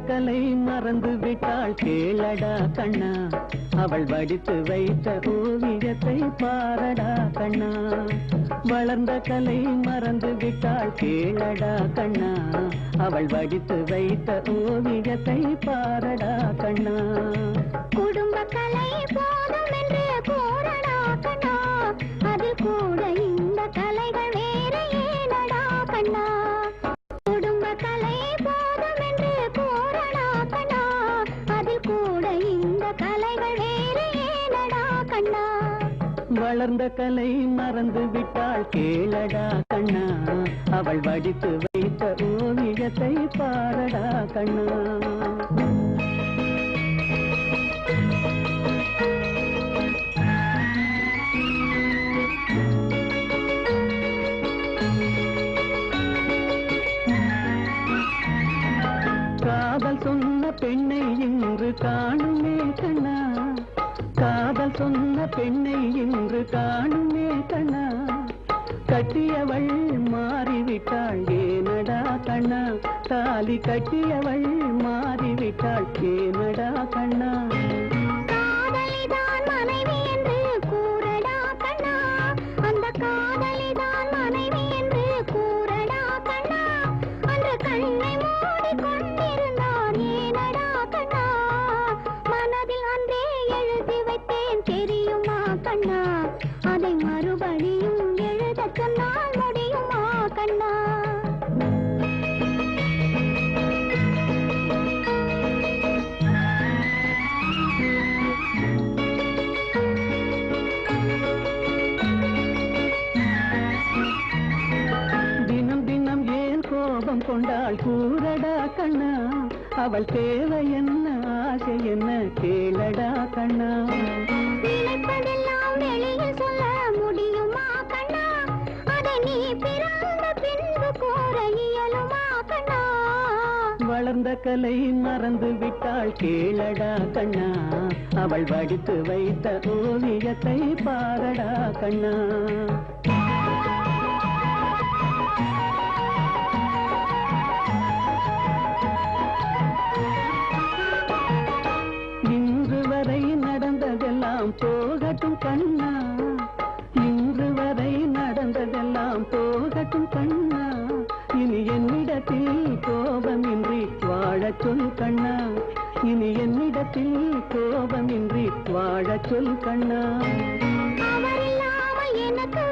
கலை மறந்து விட்டாள் கேளடா கண்ணா, அவள் வடித்து வைத்த ஓவியத்தை பாரடா கண்ணா. வளர்ந்த கலை மறந்து விட்டாள் கேளடா கண்ணா, அவள் வடித்து வைத்த ஓவியத்தை பாரடா கண்ணா. குடும்ப கலை போதும் என்று கூறடா கண்ணா, அதில் கூட இந்த கலைகள் வேற ஏனடா கண்ணா. குடும்ப கலை போதும் என்று கூறடா கண்ணா, அதில் கூட இந்த கலைகள் வேற ஏனடா கண்ணா. வளர்ந்த கலை மறந்து விட்டாள் கேளடா கண்ணா, அவள் வடித்து வைத்த ஓவியத்தை பாரடா கண்ணா. காதல் சொன்ன பெண்ணை இன்று காணுமே கண்ணா, காதல் சொன்ன பெண்ணை இன்று காணுமே கண்ணா. கட்டியவள் மாறிவிட்டாள் ஏனடா கண்ணா, தாலி கட்டியவள் மாறிவிட்டாள் ஏனடா கண்ணா. காதலிதான் மனைவி என்று கூறடா கண்ணா, அந்த காதலிதான் மனைவி என்று கூறடா கண்ணா. அன்று கண்ணை மூடி கொண்டிருந்தான் ஏனடா கண்ணா, மனதில் அன்றே எழுதி வைத்தேன் தெரியுமா கண்ணா, அதை மறுபடியும் எழுத சொன்னால் முடியுமா கண்ணா. தினம் தினம் ஏன் கோபம் கொண்டாள் கூறடா கண்ணா, அவள் தேவை என்ன ஆசை என்ன கேளடா கண்ணா. நினைப்பதெல்லாம் வெளியில் சொல்ல முடியுமா கண்ணா, அதை நீ பிறந்த பின்பு கூற இயலுமா கண்ணா. வளர்ந்த கலை மறந்து விட்டாள் கேளடா கண்ணா, அவள் வடித்து வைத்த ஓவியத்தை பாரடா கண்ணா. இன்று வரை நடந்ததெல்லாம் போகட்டும் கண்ணா, இன்று வரை நடந்ததெல்லாம் போகட்டும் கண்ணா. இனி என்னிடத்தில் கோபமின்றி வாழச் சொல் கண்ணா, இனி என்னிடத்தில் கோபமின்றி வாழச் சொல் கண்ணா. அவர் இல்லாமல் எனக்கு